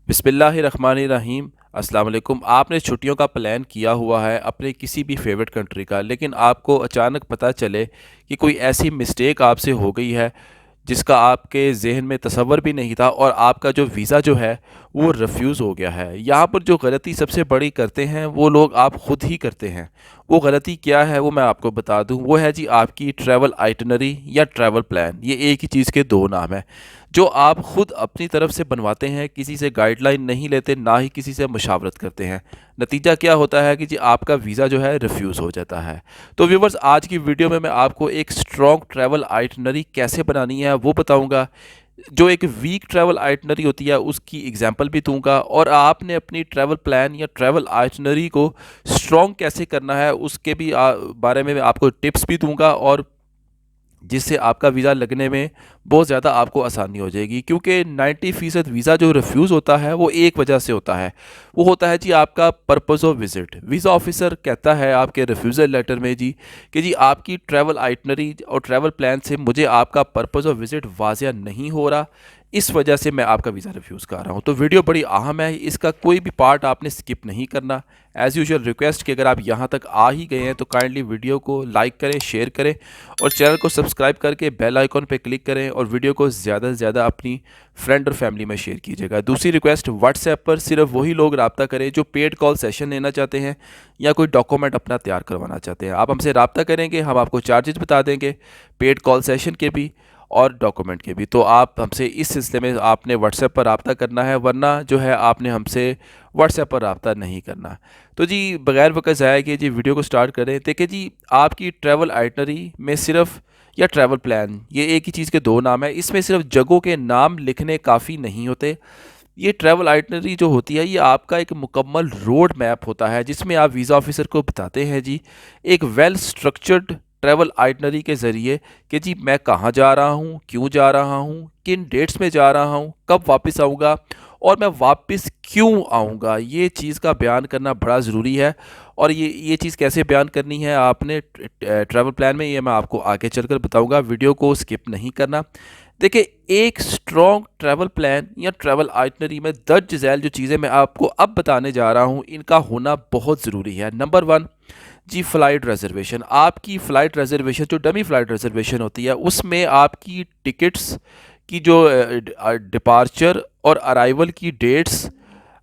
बिस्मिल्लाहिर्रहमानिर्रहीम। अस्सलाम वालेकुम। आपने छुट्टियों का प्लान किया हुआ है अपने किसी भी फेवरेट कंट्री का, लेकिन आपको अचानक पता चले कि कोई ऐसी मिस्टेक आपसे हो गई है जिसका आपके ज़हन में तसव्वुर भी नहीं था और आपका जो वीज़ा जो है वो रिफ्यूज़ हो गया है। यहाँ पर जो गलती सबसे बड़ी करते हैं वो लोग आप ख़ुद ही करते हैं। वो गलती क्या है वो मैं आपको बता दूँ, वो है जी आपकी ट्रैवल आइटनरी या ट्रैवल प्लान। ये एक ही चीज़ के दो नाम हैं जो आप ख़ुद अपनी तरफ से बनवाते हैं, किसी से गाइडलाइन नहीं लेते, ना ही किसी से मशावरत करते हैं। नतीजा क्या होता है कि जी आपका वीज़ा जो है रिफ्यूज़ हो जाता है। तो व्यूवर्स, आज की वीडियो में मैं आपको एक स्ट्रॉन्ग ट्रैवल आइटनरी कैसे बनानी है वो बताऊंगा। जो एक वीक ट्रैवल आइटनरी होती है उसकी एग्जांपल भी दूंगा, और आपने अपनी ट्रैवल प्लान या ट्रैवल आइटनरी को स्ट्रॉन्ग कैसे करना है उसके भी बारे में मैं आपको टिप्स भी दूंगा, और जिससे आपका वीज़ा लगने में बहुत ज़्यादा आपको आसानी हो जाएगी। क्योंकि 90% वीज़ा जो रिफ्यूज़ होता है वो एक वजह से होता है, वो होता है जी आपका purpose of visit. Visa officer कहता है आपके रिफ्यूज़ल लेटर में जी कि जी आपकी ट्रैवल आइटनरी और ट्रैवल प्लान से मुझे आपका पर्पज़ ऑफ विज़िट वाज़िया नहीं हो रहा, इस वजह से मैं आपका वीज़ा रिफ्यूज़ कर रहा हूँ। तो वीडियो बड़ी अहम है, इसका कोई भी पार्ट आपने स्किप नहीं करना। एज़ यूजुअल रिक्वेस्ट कि अगर आप यहाँ तक आ ही गए हैं तो काइंडली वीडियो को लाइक करें, शेयर करें और चैनल को सब्सक्राइब करके बेल आइकॉन पे क्लिक करें, और वीडियो को ज़्यादा से ज़्यादा अपनी फ्रेंड और फैमिली में शेयर कीजिएगा। दूसरी रिक्वेस्ट, व्हाट्सएप पर सिर्फ वही लोग रब्ता करें जो पेड कॉल सेशन लेना चाहते हैं या कोई डॉक्यूमेंट अपना तैयार करवाना चाहते हैं। आप हमसे रब्ता करेंगे, हम आपको चार्जेस बता देंगे पेड कॉल सेशन के भी और डॉक्यूमेंट के भी। तो आप हमसे इस सिलसिले में आपने व्हाट्सएप पर रब्ता करना है, वरना जो है आपने हमसे व्हाट्सएप पर रब्ता नहीं करना। तो जी बगैर वक्त ज़ाया किए जी वीडियो को स्टार्ट करें। देखिए जी, आपकी ट्रैवल आइटनरी में सिर्फ या ट्रैवल प्लान, ये एक ही चीज़ के दो नाम है, इसमें सिर्फ जगहों के नाम लिखने काफ़ी नहीं होते। ये ट्रैवल आइटनरी जो होती है ये आपका एक मुकम्मल रोड मैप होता है, जिसमें आप वीज़ा ऑफिसर को बताते हैं जी एक वेल स्ट्रक्चर्ड ट्रैवल आइटनरी के ज़रिए कि जी मैं कहाँ जा रहा हूँ, क्यों जा रहा हूँ, किन डेट्स में जा रहा हूँ, कब वापस आऊँगा और मैं वापस क्यों आऊँगा। ये चीज़ का बयान करना बड़ा ज़रूरी है, और ये चीज़ कैसे बयान करनी है आपने ट्रैवल प्लान में, ये मैं आपको आगे चलकर बताऊँगा। वीडियो को स्किप नहीं करना। देखिए, एक स्ट्रॉन्ग ट्रैवल प्लान या ट्रैवल आइटनरी में दर्ज झैल जो चीज़ें मैं आपको अब बताने जा रहा हूँ इनका होना बहुत ज़रूरी है। नंबर वन जी, फ़्लाइट रिज़र्वेशन। आपकी फ़्लाइट रिज़र्वेशन जो डमी फ़्लाइट रिज़र्वेशन होती है उसमें आपकी टिकट्स की जो डिपार्चर और अराइवल की डेट्स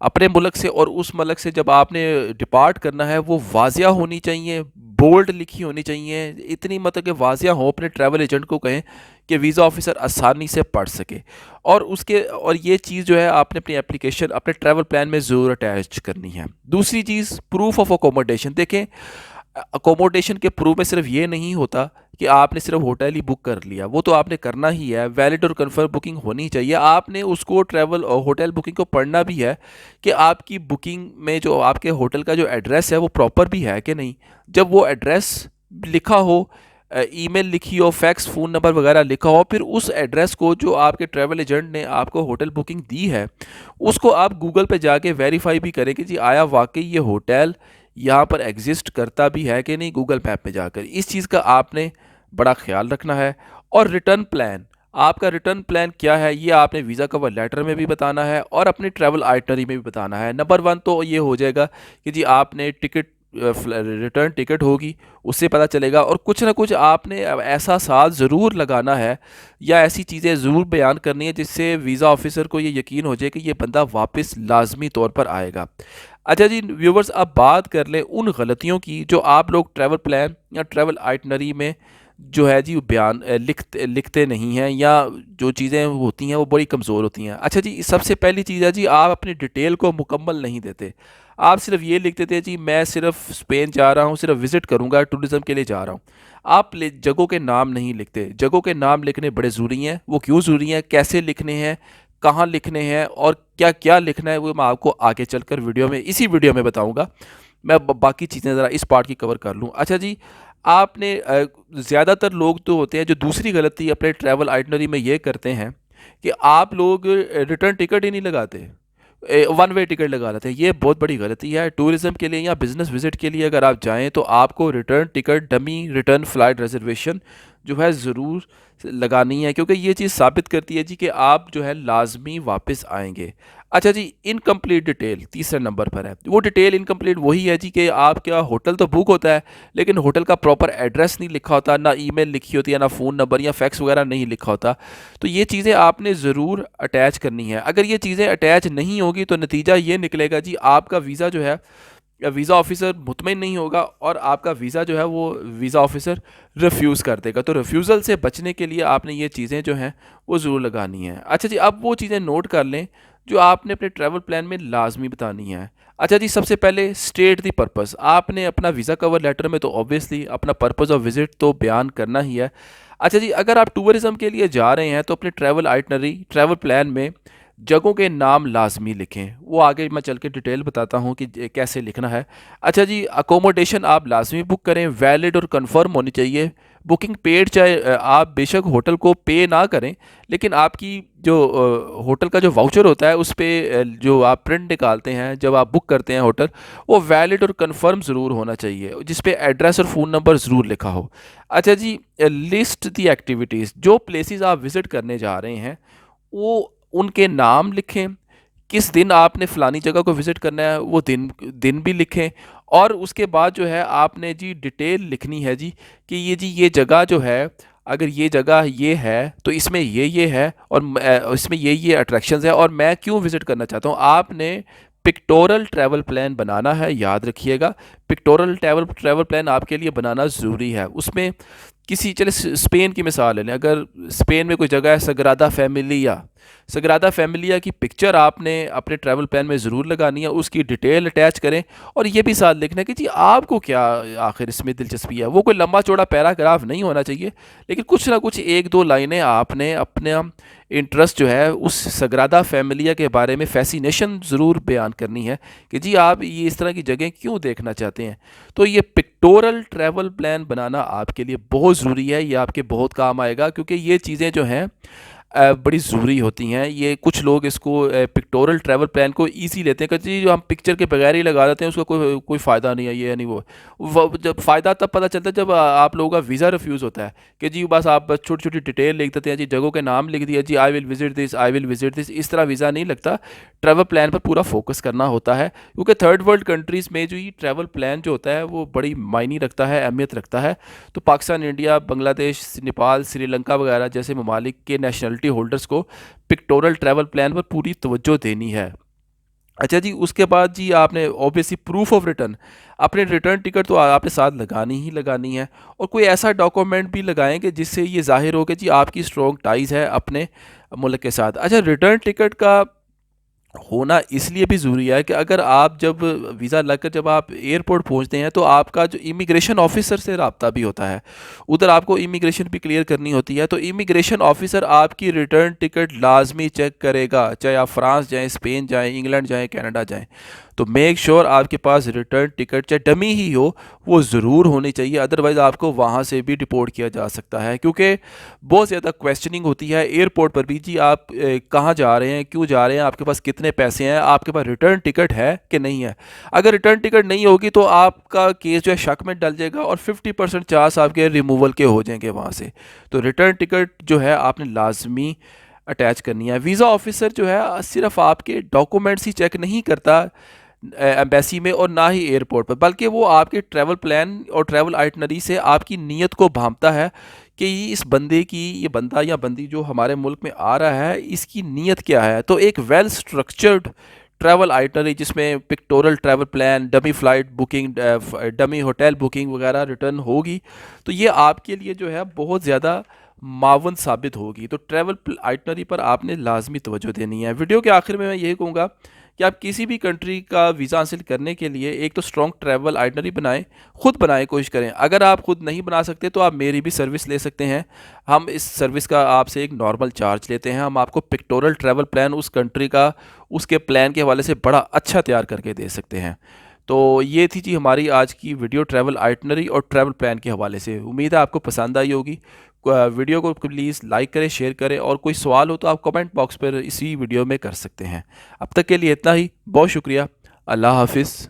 अपने मुल्क से और उस मुल्क से जब आपने डिपार्ट करना है वो वाज़िया होनी चाहिए, बोल्ड लिखी होनी चाहिए। इतनी मतलब कि वाज़िया हो, अपने ट्रैवल एजेंट को कहें कि वीज़ा ऑफिसर आसानी से पढ़ सके। और ये चीज़ जो है आपने अपनी एप्लीकेशन अपने ट्रैवल प्लान में ज़रूर अटैच करनी है। दूसरी चीज़, प्रूफ ऑफ अकोमोडेशन। देखें, अकोमोडेशन के प्रूफ में सिर्फ ये नहीं होता कि आपने सिर्फ होटल ही बुक कर लिया, वो तो आपने करना ही है, वैलिड और कन्फर्म बुकिंग होनी चाहिए। आपने उसको ट्रैवल और होटल बुकिंग को पढ़ना भी है कि आपकी बुकिंग में जो आपके होटल का जो एड्रेस है वो प्रॉपर भी है कि नहीं। जब वो एड्रेस लिखा हो, ईमेल लिखी हो, फैक्स, फ़ोन नंबर वगैरह लिखा हो, फिर उस एड्रेस को जो आपके ट्रैवल एजेंट ने आपको होटल बुकिंग दी है उसको आप गूगल पे जाके वेरीफाई भी करें कि जी आया वाकई ये होटल यहाँ पर एग्जिस्ट करता भी है कि नहीं, गूगल मैप में जाकर। इस चीज़ का आपने बड़ा ख्याल रखना है। और रिटर्न प्लान, आपका रिटर्न प्लान क्या है ये आपने वीज़ा कवर लेटर में भी बताना है और अपनी ट्रैवल आइटनरी में भी बताना है। नंबर वन तो ये हो जाएगा कि जी आपने टिकट, रिटर्न टिकट होगी, उससे पता चलेगा। और कुछ ना कुछ आपने ऐसा साथ ज़रूर लगाना है या ऐसी चीज़ें ज़रूर बयान करनी है जिससे वीज़ा ऑफिसर को ये यकीन हो जाए कि ये बंदा वापस लाजमी तौर पर आएगा। अच्छा जी व्यूवर्स, अब बात कर लें उन गलतियों की जो आप लोग ट्रैवल प्लान या ट्रैवल आइटनरी में जो है जी बयान लिखते नहीं हैं, या जो चीज़ें होती हैं वो बड़ी कमज़ोर होती हैं। अच्छा जी, सबसे पहली चीज़ है जी आप अपनी डिटेल को मुकम्मल नहीं देते। आप सिर्फ ये लिख देते हैं जी मैं सिर्फ स्पेन जा रहा हूँ, सिर्फ विज़िट करूँगा, टूरिज़म के लिए जा रहा हूँ। आप जगहों के नाम नहीं लिखते। जगहों के नाम लिखने बड़े ज़रूरी हैं। वो क्यों ज़रूरी हैं, कैसे लिखने हैं, कहाँ लिखने हैं और क्या क्या लिखना है, वो मैं आपको आगे चलकर इसी वीडियो में बताऊँगा। मैं बाकी चीज़ें ज़रा इस पार्ट की कवर कर लूँ। अच्छा जी, आपने ज़्यादातर लोग तो होते हैं जो दूसरी गलती अपने ट्रैवल आइटनरी में ये करते हैं कि आप लोग रिटर्न टिकट ही नहीं लगाते, वन वे टिकट लगा लेते हैं। ये बहुत बड़ी गलती है। टूरिज़्म के लिए या बिज़नेस विज़िट के लिए अगर आप जाएँ तो आपको return ticket, dummy return flight reservation जो है ज़रूर लगानी है, क्योंकि ये चीज़ साबित करती है जी कि आप जो है लाज़मी वापस आएँगे। अच्छा जी, इनकम्प्लीट डिटेल तीसरे नंबर पर है। वो डिटेल इनकम्प्लीट वही है जी कि आपका होटल तो बुक होता है, लेकिन होटल का प्रॉपर एड्रेस नहीं लिखा होता, ना ईमेल लिखी होती है, ना फ़ोन नंबर या फैक्स वगैरह नहीं लिखा होता। तो ये चीज़ें आपने ज़रूर अटैच करनी है। अगर ये चीज़ें अटैच नहीं होगी तो नतीजा ये निकलेगा जी, आपका वीज़ा जो है, वीज़ा ऑफिसर मुतमिन नहीं होगा और आपका वीज़ा जो है वो वीज़ा ऑफिसर रिफ्यूज़ कर देगा। तो रिफ्यूज़ल से बचने के लिए आपने ये चीज़ें जो हैं वो ज़रूर लगानी है। अच्छा जी, अब वो चीज़ें नोट कर लें जो आपने अपने ट्रैवल प्लान में लाजमी बतानी है। अच्छा जी, सबसे पहले स्टेट दी पर्पस। आपने अपना वीज़ा कवर लेटर में तो ऑब्वियसली अपना पर्पस ऑफ विज़िट तो बयान करना ही है। अच्छा जी, अगर आप टूरिज़्म के लिए जा रहे हैं तो अपने ट्रैवल आइटनरी ट्रैवल प्लान में जगहों के नाम लाजमी लिखें। वो आगे मैं चल के डिटेल बताता हूँ कि कैसे लिखना है। अच्छा जी, अकोमोडेशन आप लाजमी बुक करें, वैलिड और कंफर्म होनी चाहिए। बुकिंग पेड, चाहे आप बेशक होटल को पे ना करें, लेकिन आपकी जो होटल का जो वाउचर होता है उस पे जो आप प्रिंट निकालते हैं जब आप बुक करते हैं होटल, वो वैलिड और कंफर्म ज़रूर होना चाहिए, जिस पे एड्रेस और फ़ोन नंबर ज़रूर लिखा हो। अच्छा जी, लिस्ट दी एक्टिविटीज़, जो प्लेसेस आप विज़िट करने जा रहे हैं वो उनके नाम लिखें, किस दिन आपने फ़लानी जगह को विज़िट करना है वो दिन दिन भी लिखें, और उसके बाद जो है आपने जी डिटेल लिखनी है जी कि ये जी ये जगह जो है, अगर ये जगह ये है तो इसमें ये है, और इसमें ये अट्रैक्शंस है और मैं क्यों विज़िट करना चाहता हूँ। आपने पिक्टोरल ट्रैवल प्लान बनाना है, याद रखिएगा। पिक्टोरल ट्रैवल ट्रैवल प्लान आपके लिए बनाना ज़रूरी है। उसमें किसी, चले स्पेन की मिसाल ले लें, अगर स्पेन में कोई जगह है सग्रादा फैमिलिया, सग्रादा फैमिलिया की पिक्चर आपने अपने ट्रैवल प्लान में ज़रूर लगानी है, उसकी डिटेल अटैच करें, और ये भी साथ लिखना है कि जी आपको क्या आखिर इसमें दिलचस्पी है। वो कोई लंबा चौड़ा पैराग्राफ नहीं होना चाहिए, लेकिन कुछ ना कुछ एक दो लाइनें आपने अपने इंटरेस्ट जो है उस सग्रादा फैमिलिया के बारे में फैसिनेशन ज़रूर बयान करनी है कि जी आप ये इस तरह की जगह क्यों देखना चाहते हैं। तो ये पिक्टोरल ट्रैवल प्लान बनाना आपके लिए बहुत ज़रूरी है, ये आपके बहुत काम आएगा, क्योंकि ये चीज़ें जो हैं बड़ी ज़रूरी होती हैं। ये कुछ लोग इसको पिक्टोरल ट्रैवल प्लान को ईज़ी लेते हैं कि जी जो हम पिक्चर के बगैर ही लगा देते हैं उसका कोई कोई फ़ायदा नहीं है, ये नहीं वो जब फ़ायदा तब पता चलता है जब आप लोगों का वीज़ा रिफ्यूज़ होता है कि जी बस आप बस छोटी छोटी डिटेल लिख देते हैं, जी जगहों के नाम लिख दिया, जी I will visit this, I will visit this. इस तरह वीज़ा नहीं लगता। ट्रैवल प्लान पर पूरा फोकस करना होता है, क्योंकि थर्ड वर्ल्ड कंट्रीज़ में जो ये ट्रैवल प्लान जो होता है वो बड़ी मायने रखता है, अहमियत रखता है। तो पाकिस्तान, इंडिया, बांग्लादेश, नेपाल, श्रीलंका वगैरह जैसे ममालिक के नेशनलिटी होल्डर्स को पिक्टोरल ट्रैवल प्लान पर पूरी तवज्जो देनी है। अच्छा जी, उसके बाद जी आपने ऑब्वियसली प्रूफ ऑफ रिटर्न, अपने रिटर्न टिकट तो आपने साथ लगानी ही लगानी है, और कोई ऐसा डॉक्यूमेंट भी लगाएं कि जिससे ये जाहिर हो कि जी आपकी स्ट्रॉन्ग टाइज़ है अपने मुल्क के साथ। अच्छा, रिटर्न टिकट का होना इसलिए भी ज़रूरी है कि अगर आप जब वीज़ा लगकर जब आप एयरपोर्ट पहुंचते हैं तो आपका जो इमिग्रेशन ऑफिसर से रब्ता भी होता है, उधर आपको इमिग्रेशन भी क्लियर करनी होती है। तो इमिग्रेशन ऑफिसर आपकी रिटर्न टिकट लाजमी चेक करेगा, चाहे आप फ्रांस जाएं, स्पेन जाएं, इंग्लैंड जाएं, कनाडा जाएं। तो मेक श्योर आपके पास रिटर्न टिकट चाहे डमी ही हो वो ज़रूर होनी चाहिए, अदरवाइज़ आपको वहाँ से भी डिपोर्ट किया जा सकता है, क्योंकि बहुत ज़्यादा क्वेश्चनिंग होती है एयरपोर्ट पर भी। जी आप कहाँ जा रहे हैं, क्यों जा रहे हैं, आपके पास कितने पैसे हैं, आपके पास रिटर्न टिकट है कि नहीं है। अगर रिटर्न टिकट नहीं होगी तो आपका केस जो है शक में डल जाएगा और 50% चांस आपके रिमूवल के हो जाएंगे वहाँ से। तो रिटर्न टिकट जो है आपने लाजमी अटैच करनी है। वीज़ा ऑफिसर जो है सिर्फ आपके डॉक्यूमेंट्स ही चेक नहीं करता एम्बेसी में और ना ही एयरपोर्ट पर, बल्कि वो आपके ट्रैवल प्लान और ट्रैवल आइटनरी से आपकी नीयत को भांपता है कि ये इस बंदे की, ये बंदा या बंदी जो हमारे मुल्क में आ रहा है इसकी नीयत क्या है। तो एक वेल स्ट्रक्चर्ड ट्रैवल आइटनरी जिसमें pectoral travel plan, dummy flight booking, dummy hotel booking वगैरह रिटर्न होगी, तो ये आपके लिए जो है बहुत ज़्यादा मावन साबित होगी। तो ट्रैवल आइटनरी पर आपने लाजमी तवज्जो देनी है। वीडियो के आखिर में मैं यही कहूँगा कि आप किसी भी कंट्री का वीज़ा हासिल करने के लिए एक तो स्ट्रॉन्ग ट्रैवल आइटनरी बनाएं, खुद बनाएं, कोशिश करें। अगर आप खुद नहीं बना सकते तो आप मेरी भी सर्विस ले सकते हैं। हम इस सर्विस का आपसे एक नॉर्मल चार्ज लेते हैं। हम आपको पिक्टोरल ट्रैवल प्लान उस कंट्री का उसके प्लान के हवाले से बड़ा अच्छा तैयार करके दे सकते हैं। तो ये थी जी हमारी आज की वीडियो ट्रैवल आइटनरी और ट्रैवल प्लान के हवाले से। उम्मीद है आपको पसंद आई होगी। वीडियो को प्लीज़ लाइक करें, शेयर करें, और कोई सवाल हो तो आप कमेंट बॉक्स पर इसी वीडियो में कर सकते हैं। अब तक के लिए इतना ही, बहुत शुक्रिया। अल्लाह हाफिज़।